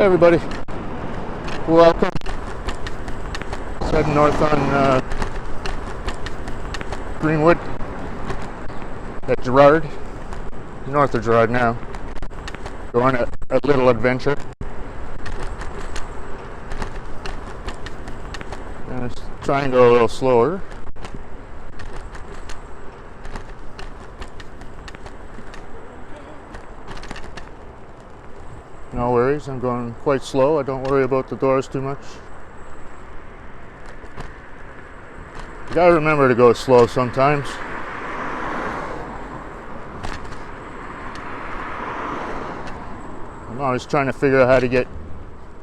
Hey everybody, welcome. Let's head north on Greenwood at Gerard, north of Gerard now. Go on a little adventure. And let's try and go a little slower. No worries, I'm going quite slow. I don't worry about the doors too much. You gotta remember to go slow sometimes. I'm always trying to figure out how to get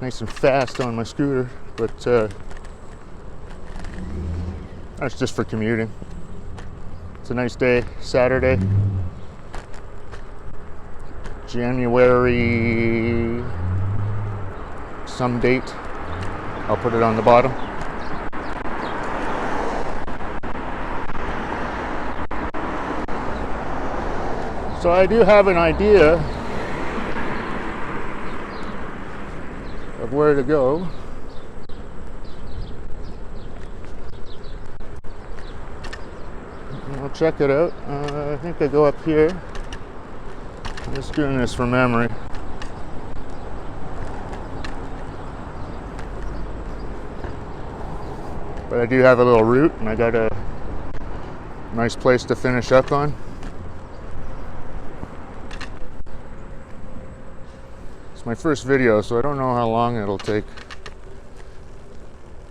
nice and fast on my scooter, but that's just for commuting. It's a nice day, Saturday. January some date. I'll put it on the bottom. So I do have an idea of where to go. We'll check it out. I think I go up here. I'm just doing this from memory. But I do have a little route, and I got a nice place to finish up on. It's my first video, so I don't know how long it'll take.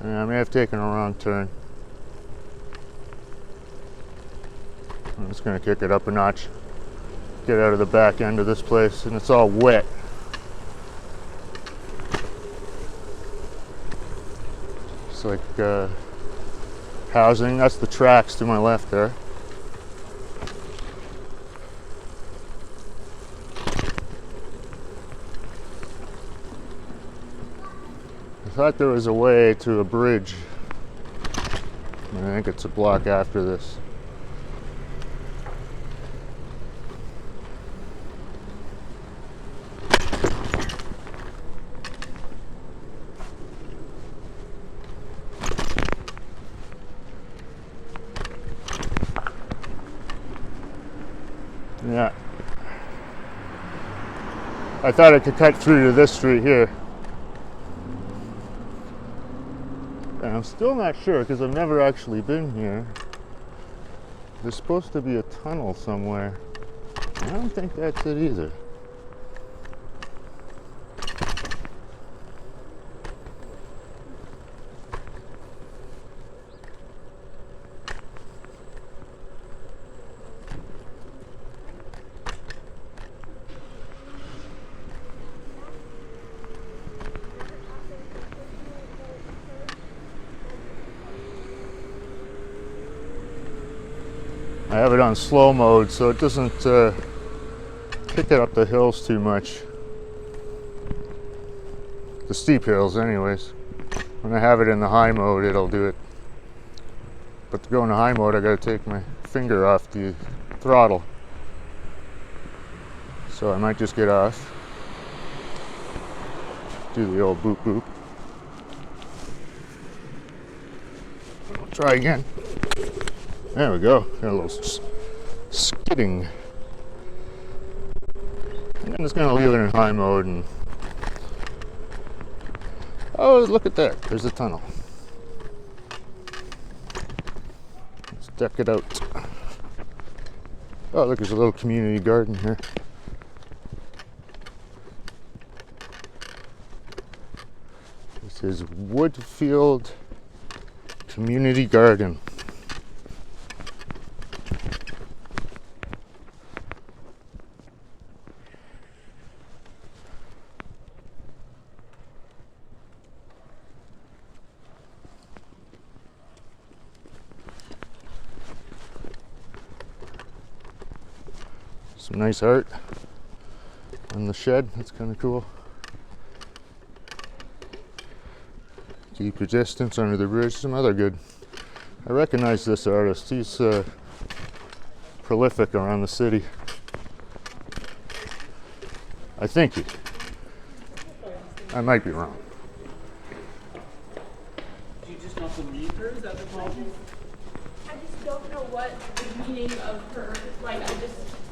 I may have taken a wrong turn. I'm just going to kick it up a notch. Get out of the back end of this place, and it's all wet. It's like housing. That's the tracks to my left there. I thought there was a way to a bridge. I think it's a block after this. Yeah. I thought I could cut through to this street here. And I'm still not sure because I've never actually been here. There's supposed to be a tunnel somewhere. I don't think that's it either. I have it on slow mode so it doesn't kick it up the hills too much. The steep hills anyways. When I have it in the high mode it'll do it. But to go into high mode I gotta take my finger off the throttle. So I might just get off. Do the old boop boop. I'll try again. There we go. Got a little skidding. I'm just going to leave it in high mode and... Oh, look at that. There's a tunnel. Let's deck it out. Oh, look, there's a little community garden here. This is Woodfield Community Garden. Some nice art on the shed. That's kind of cool. Keep your distance under the bridge. Some other good. I recognize this artist. He's prolific around the city. I think he. I might be wrong. Do you just not believe her? Is that the problem? I just don't know what the meaning of her, like,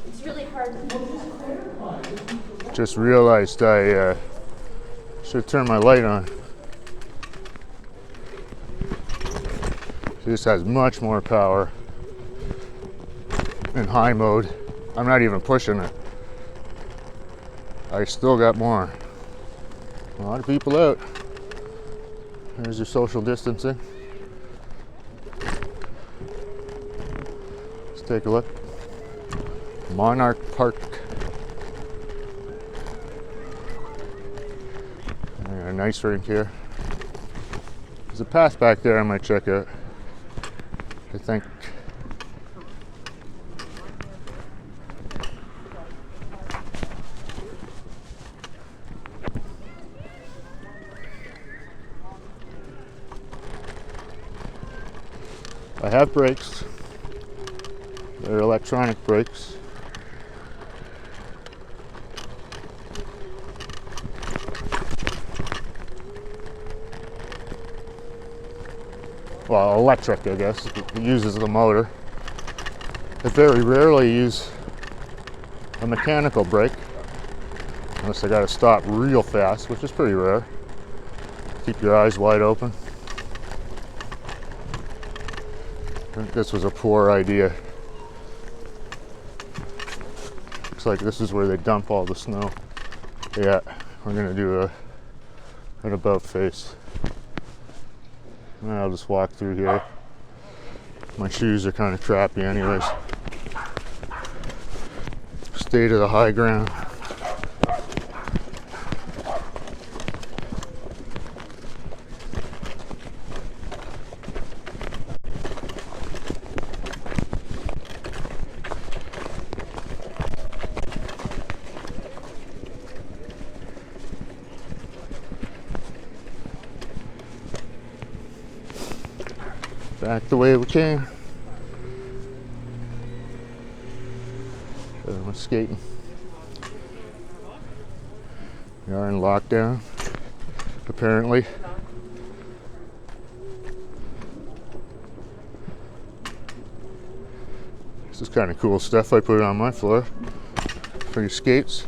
it's really hard to Just realized I should turn my light on. This has much more power in high mode. I'm not even pushing it. I still got more. A lot of people out. There's your social distancing. Let's take a look. Monarch Park. A nice rink here. There's a path back there I might check out. I think. I have brakes. They're electronic brakes. Well, electric, I guess. It uses the motor. I very rarely use a mechanical brake, unless I gotta stop real fast, which is pretty rare. Keep your eyes wide open. I think this was a poor idea. Looks like this is where they dump all the snow. Yeah, we're gonna do an about face. I'll just walk through here. My shoes are kind of crappy anyways. Stay to the high ground. Back the way we came. I'm skating. We are in lockdown, apparently. This is kind of cool stuff I put on my floor for your skates.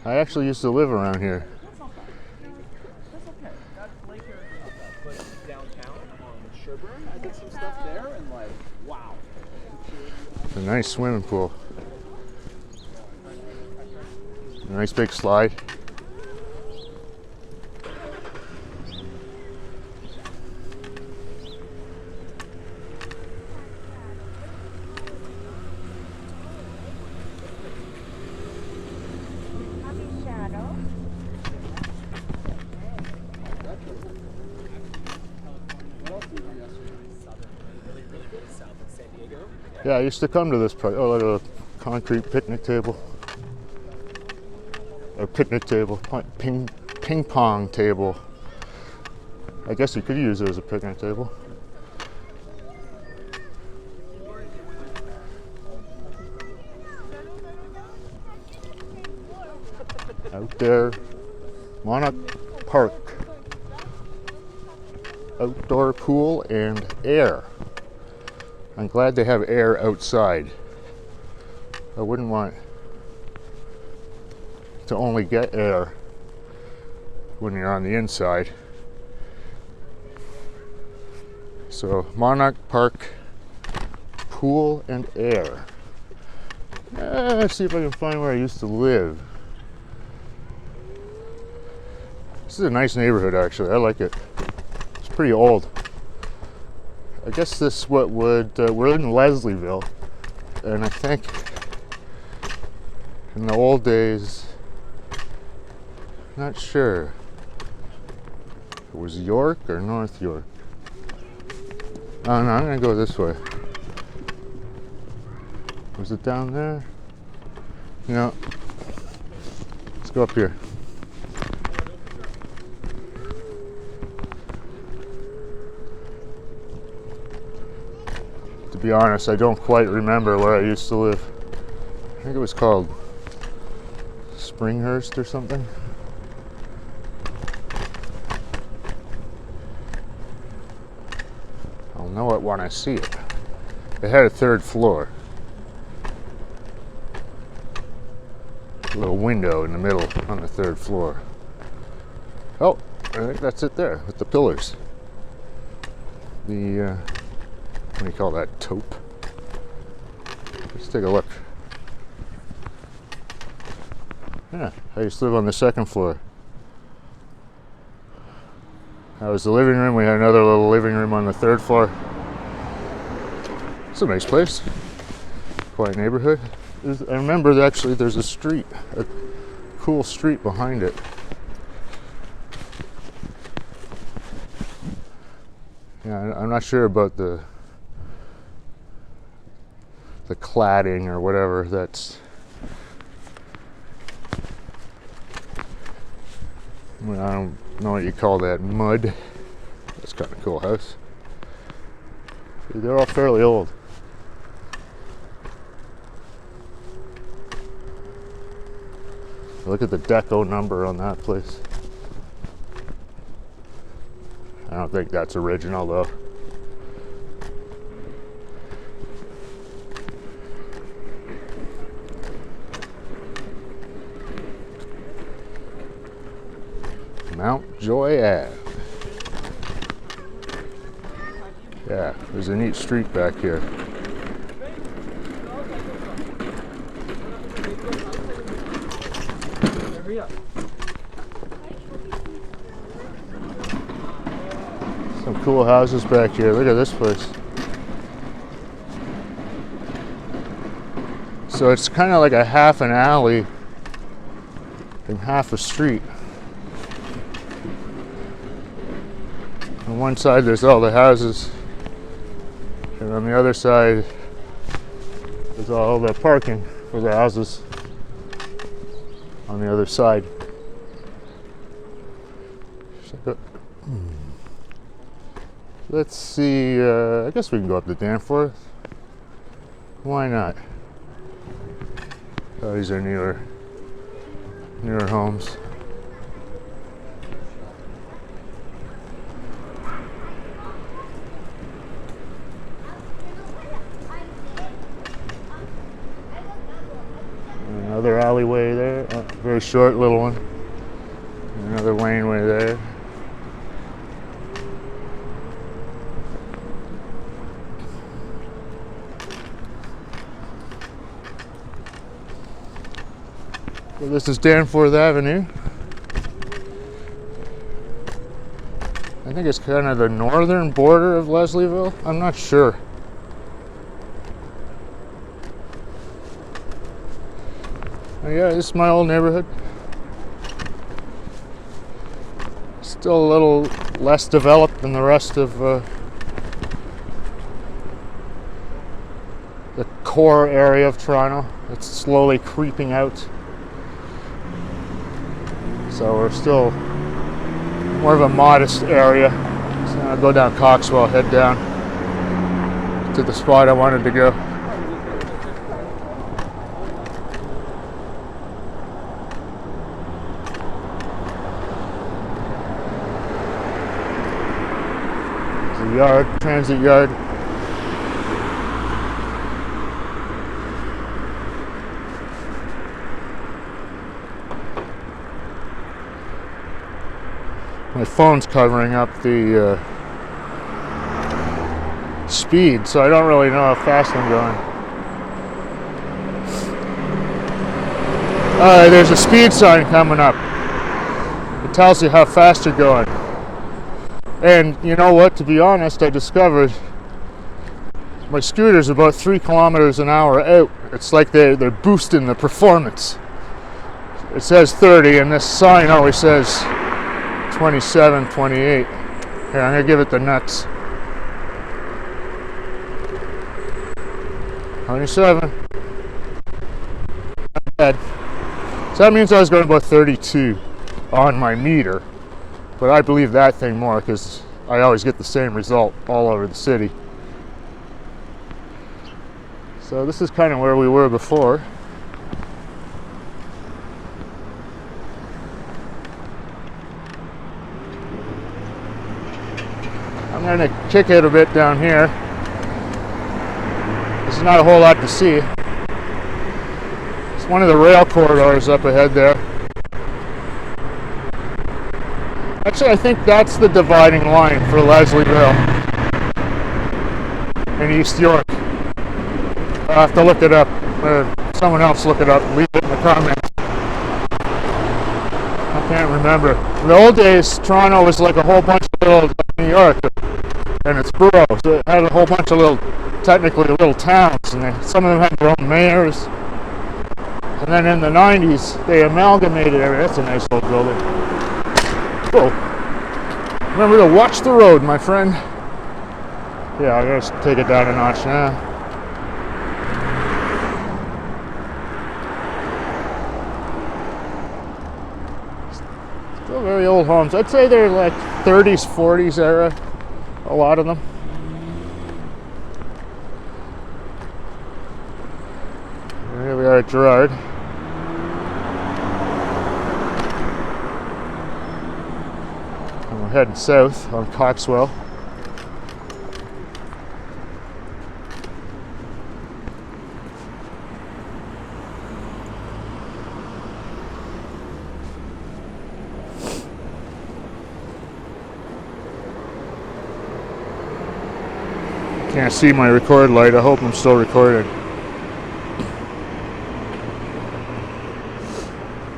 I actually used to live around here. That's okay. That's later. But downtown on Sherburne, I did some stuff there, and like, wow. It's a nice swimming pool. A nice big slide. Yeah, I used to come to this part. Oh, look at a concrete picnic table. Or picnic table, ping pong table. I guess you could use it as a picnic table. Out there, Monarch Park. Outdoor pool and air. I'm glad they have air outside. I wouldn't want to only get air when you're on the inside. So Monarch Park, pool and air. Let's see if I can find where I used to live. This is a nice neighborhood actually, I like it. It's pretty old. I guess this what would, we're in Leslieville, and I think in the old days, not sure, it was York or North York. Oh no, I'm gonna go this way. Was it down there? No. Let's go up here. be honest, I don't quite remember where I used to live. I think it was called Springhurst or something. I'll know it when I see it. It had a third floor. A little window in the middle on the third floor. Oh, I think that's it there with the pillars. The, what do you call that, taupe? Let's take a look. Yeah, I used to live on the second floor. That was the living room. We had another little living room on the third floor. It's a nice place. Quiet neighborhood. I remember actually there's a street, a cool street behind it. Yeah, I'm not sure about the cladding or whatever. That's, well, I don't know what you call that, mud. That's kind of cool house. They're all fairly old. Look at the deco number on that place. I don't think that's original though. Mount Joy Ave. Yeah, there's a neat street back here. Some cool houses back here. Look at this place. So it's kind of like a half an alley and half a street. On one side there's all the houses, and on the other side there's all the parking for the houses on the other side. Let's see, I guess we can go up to Danforth. Why not? Oh, these are newer homes. Another alleyway there, very short little one. Another laneway there. So this is Danforth Avenue. I think it's kind of the northern border of Leslieville. I'm not sure. Yeah, this is my old neighborhood. Still a little less developed than the rest of the core area of Toronto. It's slowly creeping out. So we're still more of a modest area. So I'll go down Coxwell, head down to the spot I wanted to go. Yard, transit yard. My phone's covering up the speed, so I don't really know how fast I'm going. There's a speed sign coming up. It tells you how fast you're going. And you know what, to be honest, I discovered my scooter's about 3 kilometers an hour out. It's like they're boosting the performance. It says 30 and this sign always says 27, 28. Here, I'm gonna give it the nuts. 27. Not bad. So that means I was going about 32 on my meter. But I believe that thing more because I always get the same result all over the city. So this is kind of where we were before. I'm going to kick it a bit down here. There's not a whole lot to see. It's one of the rail corridors up ahead there. Actually, I think that's the dividing line for Leslieville and East York. I'll have to look it up, or someone else look it up, leave it in the comments. I can't remember. In the old days, Toronto was like a whole bunch of little, like New York and its boroughs. It had a whole bunch of little, technically little towns, and some of them had their own mayors. And then in the 90s, they amalgamated everything. That's a nice old building. Whoa. Remember to watch the road, my friend. Yeah, I gotta take it down a notch now. Still very old homes. I'd say they're like 30s, 40s era, a lot of them. Here we are at Gerrard. And we're heading south on Coxwell. Can't see my record light. I hope I'm still recording.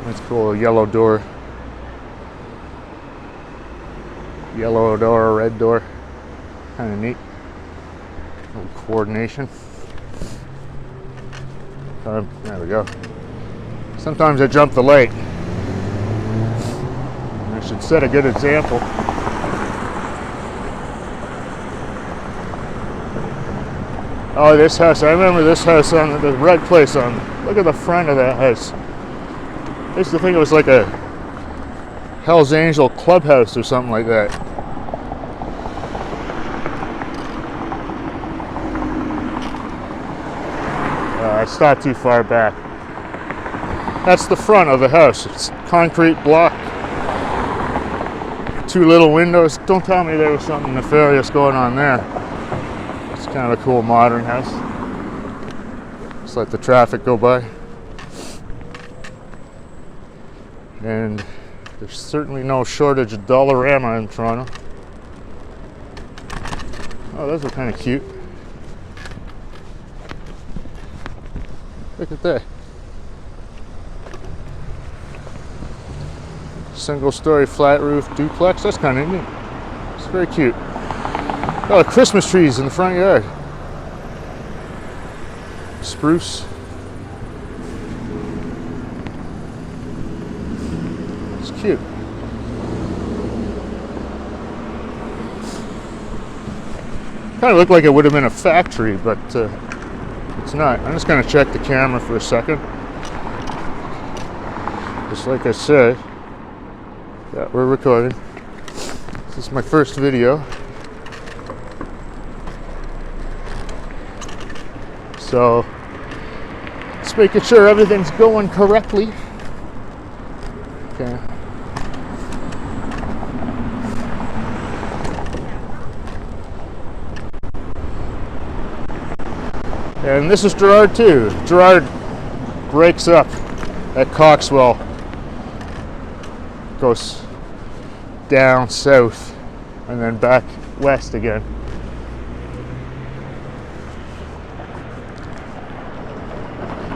That's cool. Yellow door. Yellow door, red door. Kind of neat. Little coordination. There we go. Sometimes I jump the light. I should set a good example. Oh, this house. I remember this house on the red place on. Look at the front of that house. I used to think it was like a Hell's Angel clubhouse or something like that. I stopped too far back. That's the front of the house. It's concrete block. 2 little windows. Don't tell me there was something nefarious going on there. It's kind of a cool modern house. Just let the traffic go by. And there's certainly no shortage of Dollarama in Toronto. Oh, those are kind of cute. Look at that. Single story flat roof duplex. That's kind of neat. It's very cute. Oh, Christmas trees in the front yard. Spruce. It's cute. Kind of looked like it would have been a factory, but it's not. I'm just going to check the camera for a second. Just like I said, yeah, we're recording. This is my first video. So, just making sure everything's going correctly. Okay. And this is Gerrard too. Gerrard breaks up at Coxwell. Goes down south and then back west again.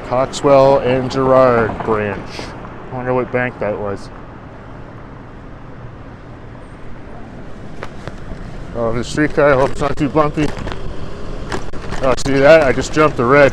Coxwell and Gerrard branch. I wonder what bank that was. Oh, the streetcar, I hope it's not too bumpy. Oh, see that? I just jumped the red.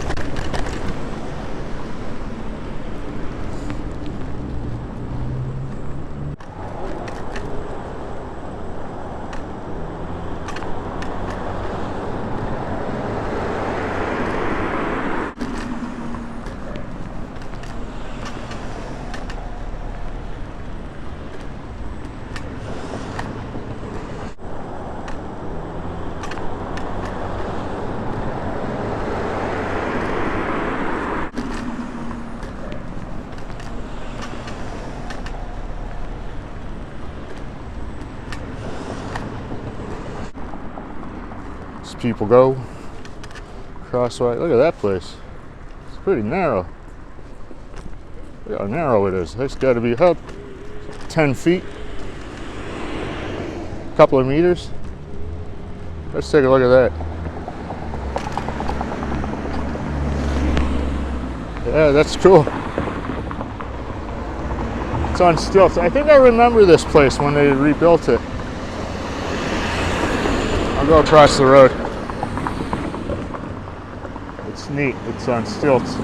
people go. Crosswalk. Look at that place. It's pretty narrow. Look how narrow it is. It's got to be up 10 feet. A couple of meters. Let's take a look at that. Yeah, that's cool. It's on stilts. I think I remember this place when they rebuilt it. I'll go across the road. It's neat. It's on stilts.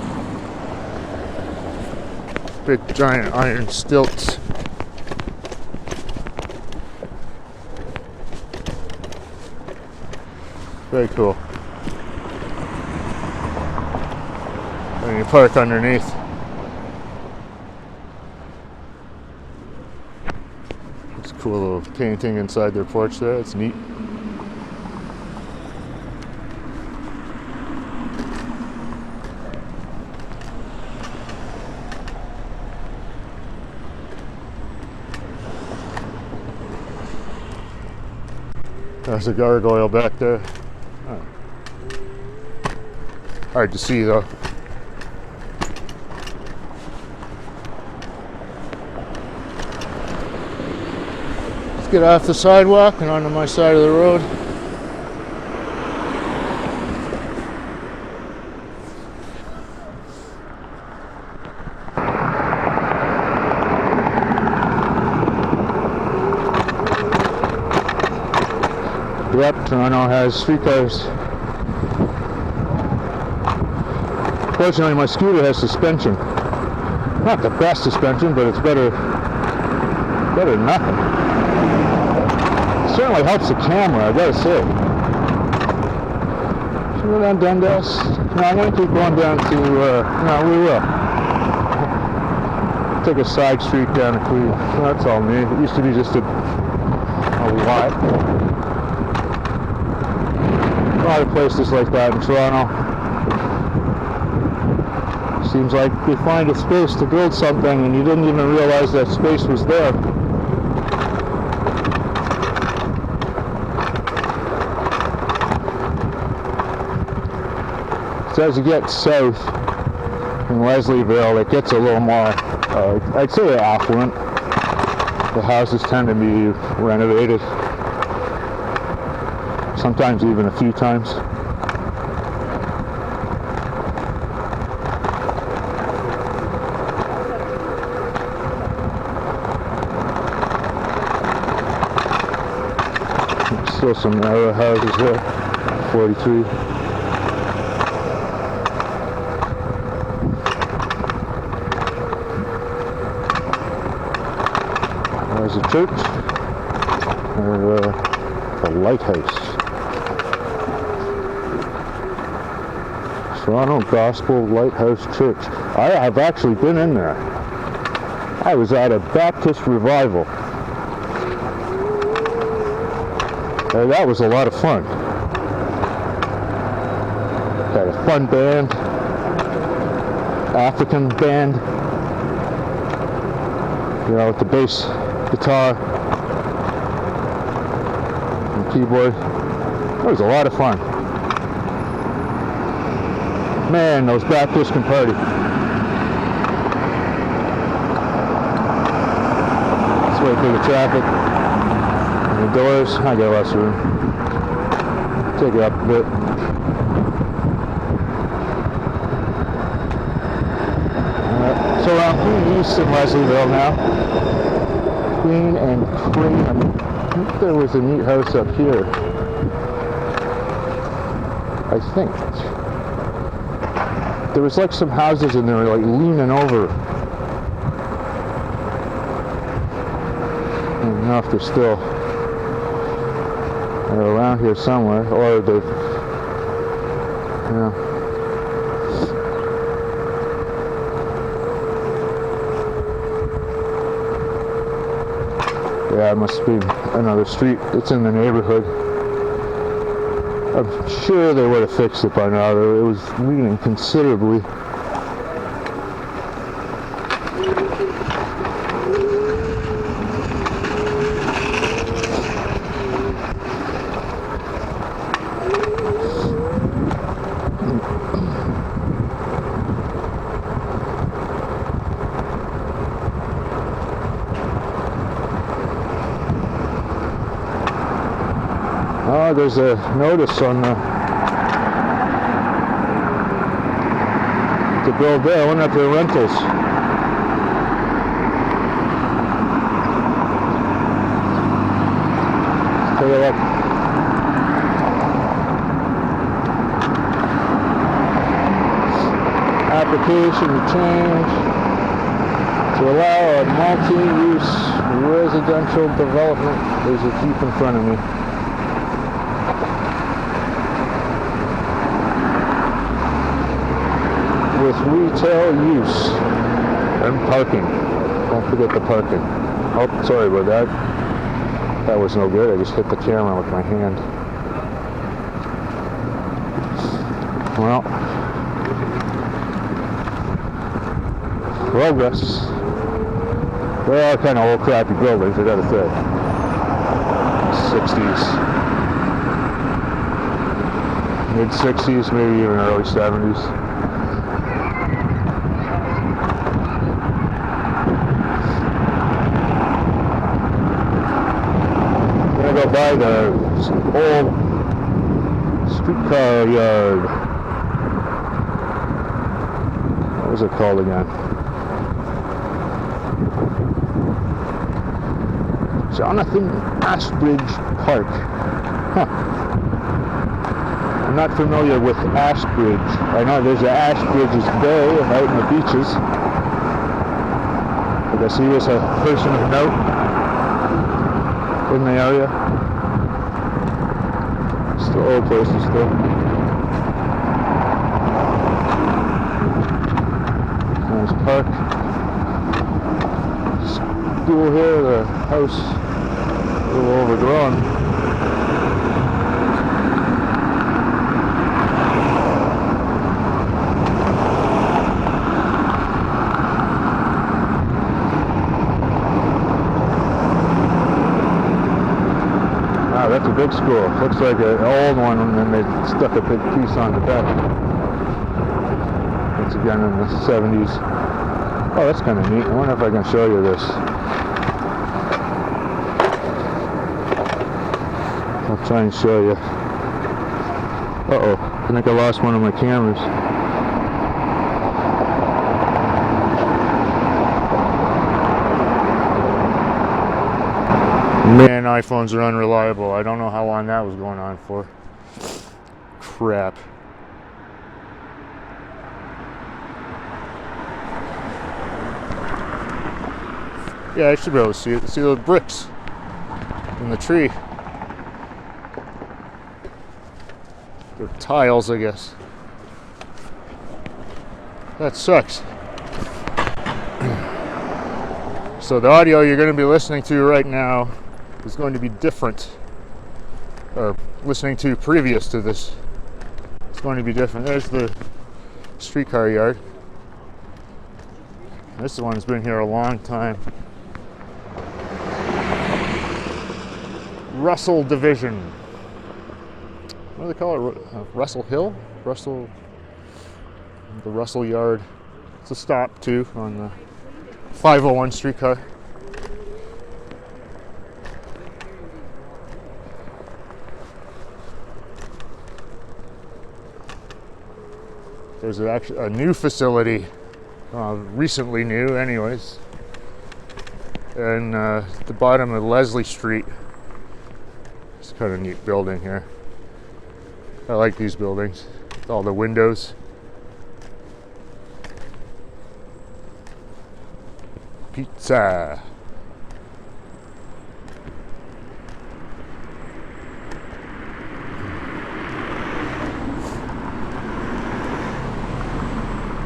Big giant iron stilts. Very cool. And you park underneath. It's a cool little painting inside their porch there. It's neat. There's a gargoyle back there. Oh. Hard to see though. Let's get off the sidewalk and onto my side of the road. Yep, Toronto has streetcars. Fortunately, my scooter has suspension. Not the best suspension, but it's better than nothing. It certainly helps the camera, I gotta say. Should we go down Dundas? No, I'm gonna keep going down to, no, we will. Take a side street down to Queen. Well, that's all me. It used to be just a lot. A lot of places like that in Toronto. Seems like you find a space to build something and you didn't even realize that space was there. So as you get south in Leslieville, it gets a little more, I'd say affluent. The houses tend to be renovated. Sometimes even a few times. Still some narrow houses there. 43. There's a church. Or a lighthouse. Toronto Gospel Lighthouse Church. I have actually been in there. I was at a Baptist revival. That was a lot of fun. Had a fun band, African band, you know, with the bass guitar and keyboard. It was a lot of fun. Man, those Baptists can party. Let's wait for the traffic. And the doors, I got less room. Take it up a bit. So I'm Queen East in Leslieville now. Queen and Crane. I think there was a neat house up here. I think. There was like some houses in there like leaning over. I don't know if they're still around here somewhere, or they've, yeah. Yeah, it must be another street. It's in the neighborhood. I'm sure they would have fixed it by now, though. It was leaning considerably. Oh, there's a notice on to build there. I wonder if they're rentals. Take a look. Application to change to allow a multi-use residential development. There's a Jeep in front of me. With retail use and parking. Don't forget the parking. Oh, sorry about that. That was no good. I just hit the camera with my hand. Well, progress. They are kind of old crappy buildings, I gotta say. 60s. Mid 60s, maybe even early 70s. I'm gonna go by the old streetcar yard. What was it called again? Jonathan Ashbridge Park. Huh. I'm not familiar with Ashbridge. I know there's a Ashbridge's Bay out in the beaches. I guess he was a person of note in the area. Still old places still. Nice park. School here, the house. A little overgrown. Wow, that's a big school. Looks like an old one, and then they stuck a big piece on the back. Once again in the 70s. Oh, that's kind of neat. I wonder if I can show you this. I'll try and show you. Uh-oh, I think I lost one of my cameras. Man, iPhones are unreliable. I don't know how long that was going on for. Crap. Yeah, I should be able to see it. See those bricks in the tree. They're tiles, I guess. That sucks. So the audio you're going to be listening to right now is going to be different. Or listening to previous to this. It's going to be different. There's the streetcar yard. This one's been here a long time. Russell Division. What do they call it? Russell Hill? The Russell Yard. It's a stop too on the 501 streetcar. There's actually a new facility, recently new anyways, and at the bottom of Leslie Street. It's kind of neat building here. I like these buildings, with all the windows. Pizza.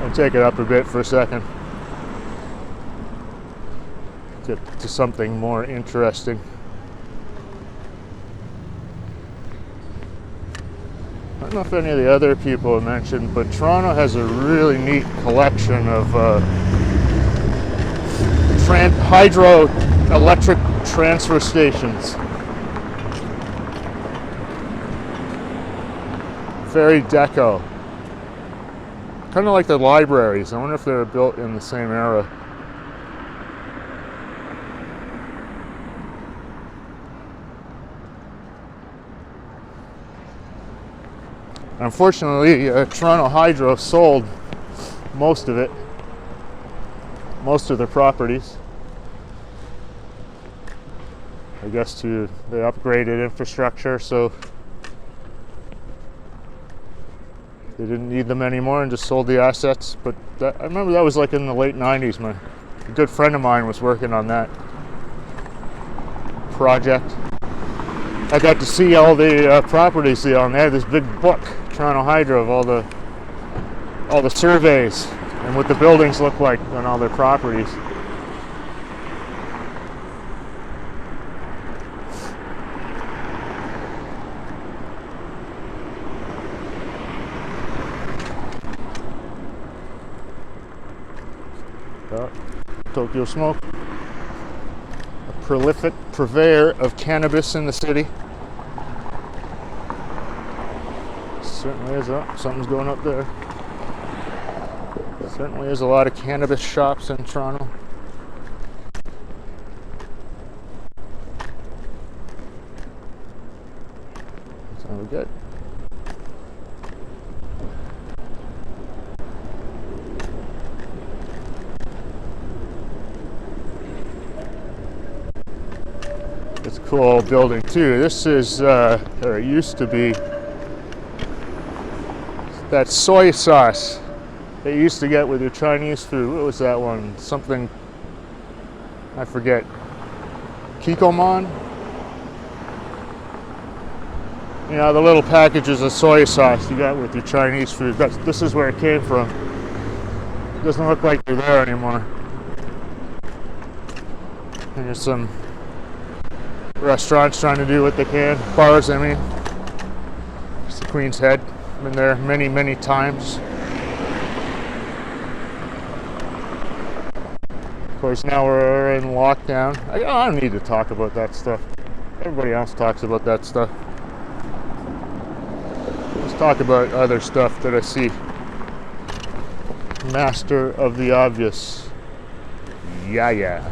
I'll take it up a bit for a second. Get to something more interesting. I don't know if any of the other people have mentioned, but Toronto has a really neat collection of hydroelectric transfer stations. Very deco. Kind of like the libraries. I wonder if they were built in the same era. Unfortunately, Toronto Hydro sold most of it, most of their properties. I guess they upgraded infrastructure, so they didn't need them anymore and just sold the assets. But I remember that was like in the late 90s. A good friend of mine was working on that project. I got to see all the properties on there. This big book, Toronto Hydro, of all the surveys and what the buildings look like on all their properties. Tokyo Smoke, a prolific purveyor of cannabis in the city. Certainly is. Something's going up there. Certainly is a lot of cannabis shops in Toronto. Sounds good. It's a cool old building too. This is, or it used to be, that soy sauce that you used to get with your Chinese food. What was that one? Something, I forget. Kikkoman? You know, the little packages of soy sauce you got with your Chinese food. This is where it came from. It doesn't look like they're there anymore. And there's some restaurants trying to do what they can. Bars, I mean. It's the Queen's Head. Been there many, many times. Of course, now we're in lockdown. I don't need to talk about that stuff. Everybody else talks about that stuff. Let's talk about other stuff that I see. Master of the obvious. Yeah.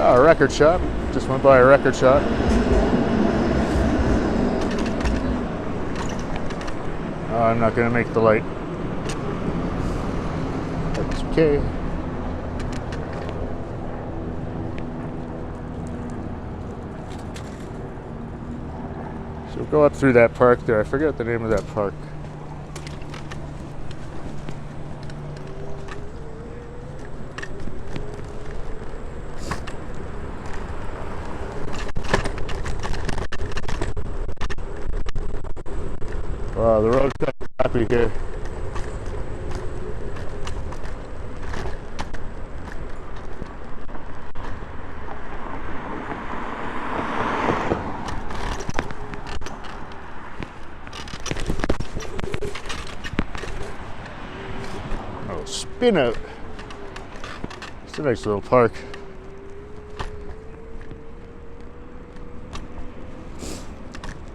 Oh, a record shop. Just went by a record shop. Oh, I'm not going to make the light. That's okay. So we'll go up through that park there. I forget the name of that park. Wow, the road's kind of crappy here. Oh, spin out. It's a nice little park.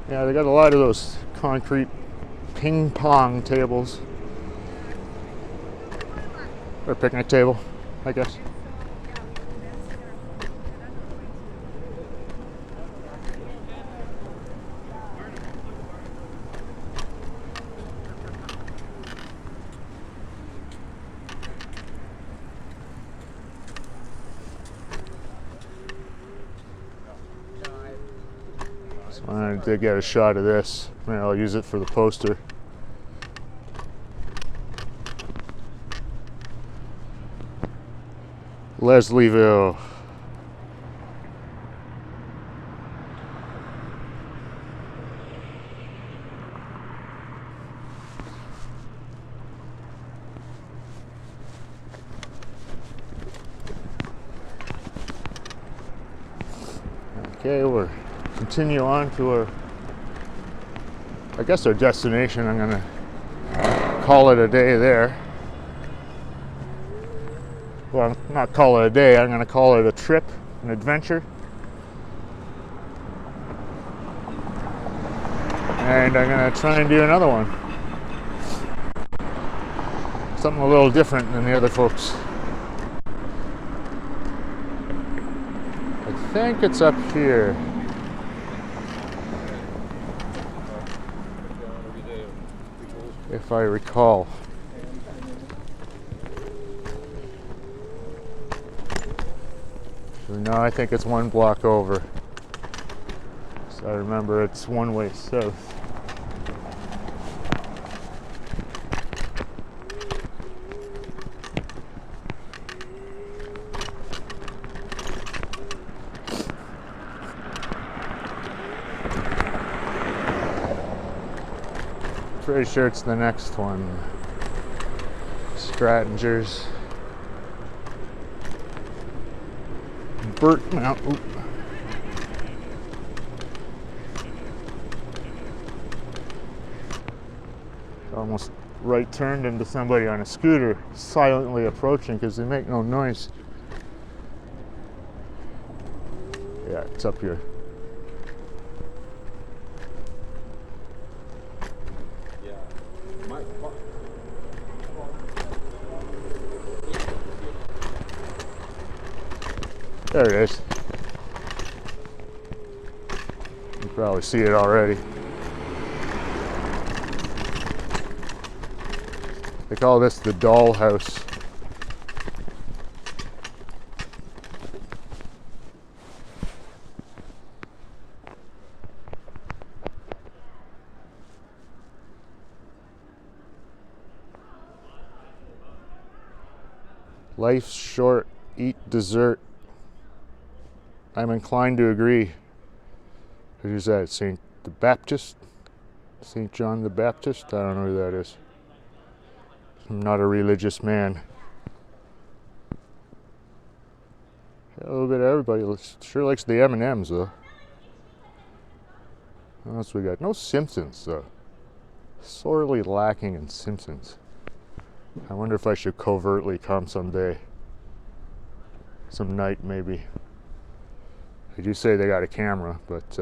Yeah, they got a lot of those concrete ping pong tables, or picnic table, I guess. So I did get a shot of this. Maybe I'll use it for the poster. Leslieville. Okay, we'll continue on to our, I guess our destination. I'm gonna call it a day there. Well, not call it a day, I'm going to call it a trip, an adventure. And I'm going to try and do another one. Something a little different than the other folks. think it's up here. If I recall. No, I think it's one block over. So I remember it's one way south. Pretty sure it's the next one. Strattingers. Burt Mount. Oop. Almost right turned into somebody on a scooter silently approaching because they make no noise. Yeah, it's up here. There it is. You probably see it already. They call this the Dollhouse. Life's short, eat dessert. I'm inclined to agree. Who's that? St. the Baptist? St. John the Baptist? I don't know who that is. I'm not a religious man. A little bit of everybody sure likes the M&Ms though. What else we got? No Simpsons though. Sorely lacking in Simpsons. I wonder if I should covertly come someday. Some night maybe. They do say they got a camera, but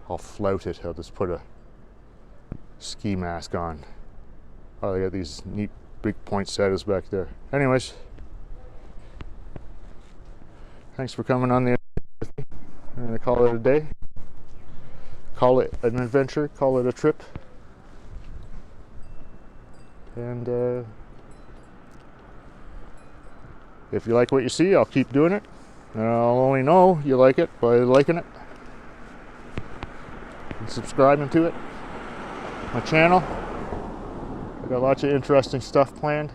I'll flout it. I'll just put a ski mask on. Oh, they got these neat big poinsettias back there. Anyways, thanks for coming on the with me. I'm gonna call it a day. Call it an adventure. Call it a trip. And if you like what you see, I'll keep doing it. And I'll only know you like it by liking it and subscribing to it. My channel. I got lots of interesting stuff planned.